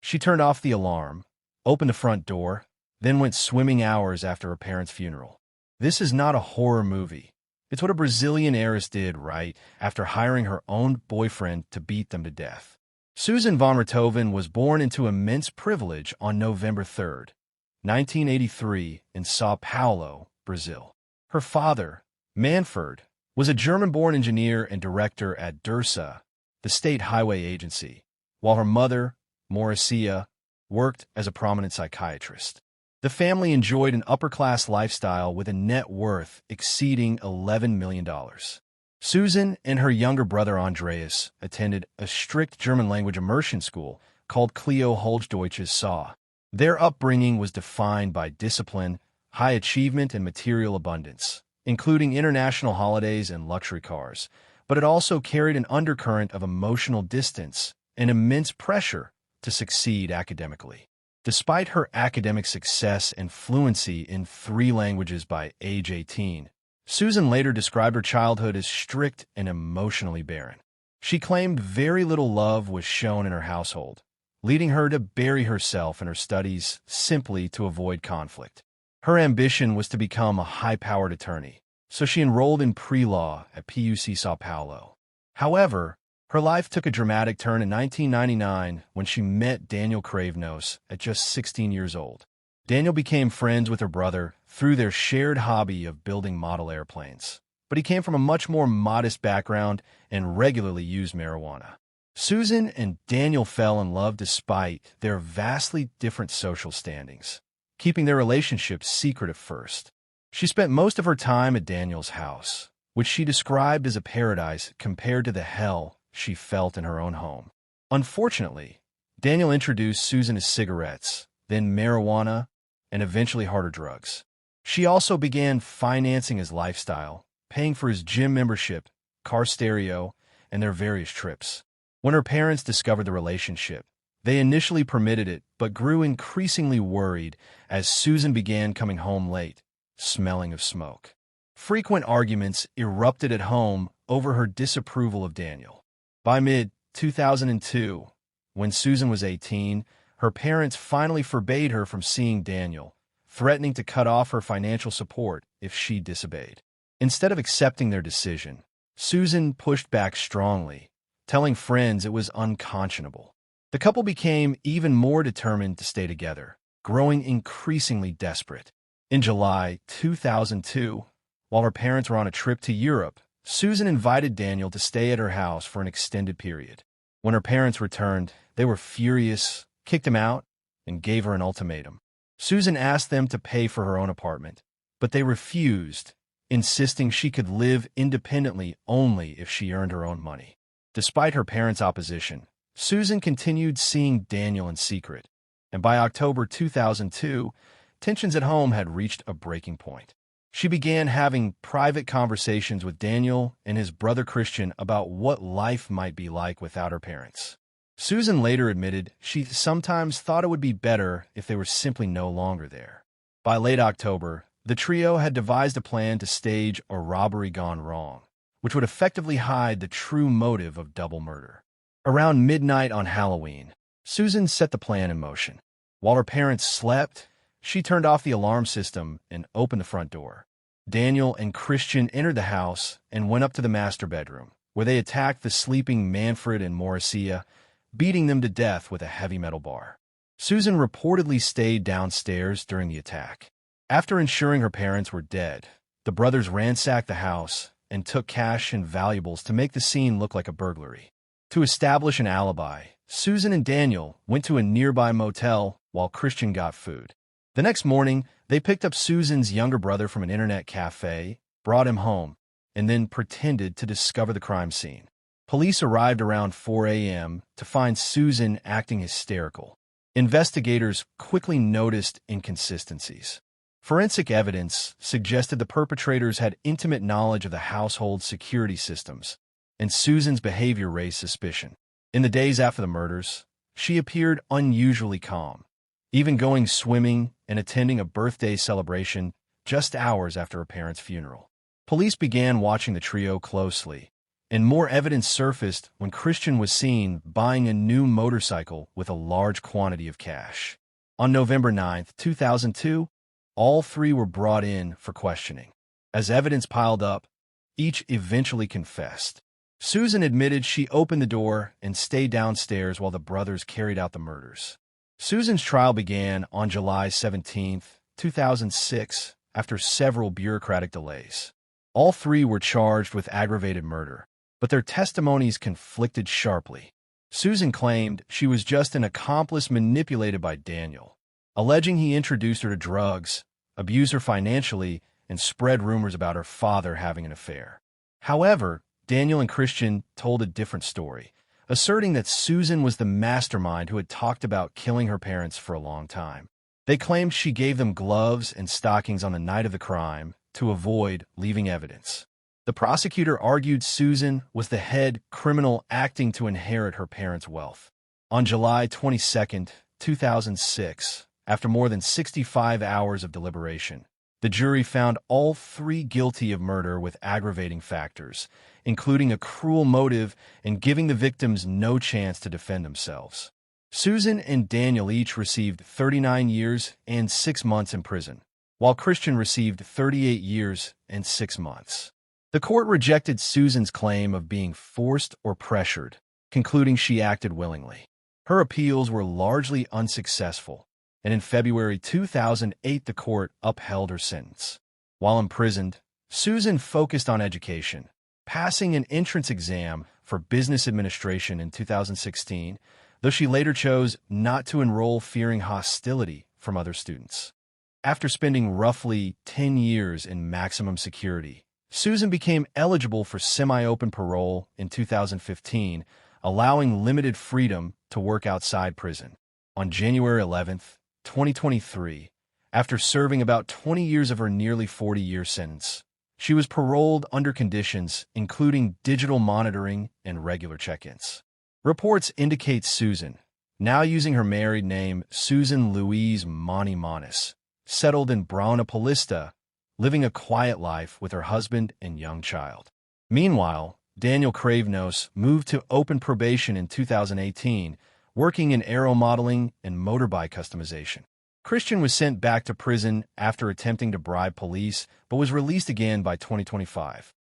She turned off the alarm, opened the front door, then went swimming hours after her parents' funeral. This is not a horror movie. It's what a Brazilian heiress did right after hiring her own boyfriend to beat them to death. Susan von Richthofen was born into immense privilege on November 3rd, 1983, in São Paulo, Brazil. Her father, Manfred, was a German-born engineer and director at Dursa, the state highway agency, while her mother, Mauricia, worked as a prominent psychiatrist. The family enjoyed an upper-class lifestyle with a net worth exceeding $11 million. Susan and her younger brother Andreas attended a strict German-language immersion school called Clio Holzdeutsches Saw. Their upbringing was defined by discipline, high achievement, and material abundance, including international holidays and luxury cars, but it also carried an undercurrent of emotional distance and immense pressure to succeed academically. Despite her academic success and fluency in 3 languages by age 18, Susan later described her childhood as strict and emotionally barren. She claimed very little love was shown in her household, leading her to bury herself in her studies simply to avoid conflict. Her ambition was to become a high-powered attorney, so she enrolled in pre-law at PUC São Paulo. However, her life took a dramatic turn in 1999 when she met Daniel Cravenos at just 16 years old. Daniel became friends with her brother through their shared hobby of building model airplanes, but he came from a much more modest background and regularly used marijuana. Susan and Daniel fell in love despite their vastly different social standings, keeping their relationship secret at first. She spent most of her time at Daniel's house, which she described as a paradise compared to the hell she felt in her own home. Unfortunately, Daniel introduced Susan to cigarettes, then marijuana, and eventually harder drugs. She also began financing his lifestyle, paying for his gym membership, car stereo, and their various trips. When her parents discovered the relationship, they initially permitted it but grew increasingly worried as Susan began coming home late, smelling of smoke. Frequent arguments erupted at home over her disapproval of Daniel. By mid-2002, when Susan was 18, her parents finally forbade her from seeing Daniel, threatening to cut off her financial support if she disobeyed. Instead of accepting their decision, Susan pushed back strongly, telling friends it was unconscionable. The couple became even more determined to stay together, growing increasingly desperate. In July 2002, while her parents were on a trip to Europe, Susan invited Daniel to stay at her house for an extended period. When her parents returned, they were furious, kicked him out, and gave her an ultimatum. Susan asked them to pay for her own apartment, but they refused, insisting she could live independently only if she earned her own money. Despite her parents' opposition, Susan continued seeing Daniel in secret, and by October 2002, tensions at home had reached a breaking point. She began having private conversations with Daniel and his brother Christian about what life might be like without her parents. Susan later admitted she sometimes thought it would be better if they were simply no longer there. By late October, the trio had devised a plan to stage a robbery gone wrong, which would effectively hide the true motive of double murder. Around midnight on Halloween, Susan set the plan in motion. While her parents slept, she turned off the alarm system and opened the front door. Daniel and Christian entered the house and went up to the master bedroom, where they attacked the sleeping Manfred and Mauricia, beating them to death with a heavy metal bar. Susan reportedly stayed downstairs during the attack. After ensuring her parents were dead, the brothers ransacked the house and took cash and valuables to make the scene look like a burglary. To establish an alibi, Susan and Daniel went to a nearby motel while Christian got food. The next morning, they picked up Susan's younger brother from an internet cafe, brought him home, and then pretended to discover the crime scene. Police arrived around 4 a.m. to find Susan acting hysterical. Investigators quickly noticed inconsistencies. Forensic evidence suggested the perpetrators had intimate knowledge of the household's security systems, and Susan's behavior raised suspicion. In the days after the murders, she appeared unusually calm, even going swimming and attending a birthday celebration just hours after her parents' funeral. Police began watching the trio closely, And more evidence surfaced when Christian was seen buying a new motorcycle with a large quantity of cash. On November 9, 2002, all three were brought in for questioning. As evidence piled up, each eventually confessed. Susan admitted she opened the door and stayed downstairs while the brothers carried out the murders. Susan's trial began on July 17, 2006, after several bureaucratic delays. All three were charged with aggravated murder, but their testimonies conflicted sharply. Susan claimed she was just an accomplice manipulated by Daniel, alleging he introduced her to drugs, abused her financially, and spread rumors about her father having an affair. However, Daniel and Christian told a different story, asserting that Susan was the mastermind who had talked about killing her parents for a long time. They claimed she gave them gloves and stockings on the night of the crime to avoid leaving evidence. The prosecutor argued Susan was the head criminal acting to inherit her parents' wealth. On July 22, 2006, after more than 65 hours of deliberation, the jury found all three guilty of murder with aggravating factors, including a cruel motive and giving the victims no chance to defend themselves. Susan and Daniel each received 39 years and 6 months in prison, while Christian received 38 years and 6 months. The court rejected Susan's claim of being forced or pressured, concluding she acted willingly. Her appeals were largely unsuccessful, and in February 2008 the court upheld her sentence. While imprisoned, Susan focused on education, passing an entrance exam for business administration in 2016, though she later chose not to enroll fearing hostility from other students. After spending roughly 10 years in maximum security, Susan became eligible for semi-open parole in 2015, allowing limited freedom to work outside prison. On January 11, 2023, after serving about 20 years of her nearly 40-year sentence, she was paroled under conditions including digital monitoring and regular check-ins. Reports indicate Susan, now using her married name Susan Louise Monty Monis, settled in Brauna Paulista, living a quiet life with her husband and young child. Meanwhile, Daniel Cravenos moved to open probation in 2018, working in aero modeling and motorbike customization. Christian was sent back to prison after attempting to bribe police, but was released again by 2025.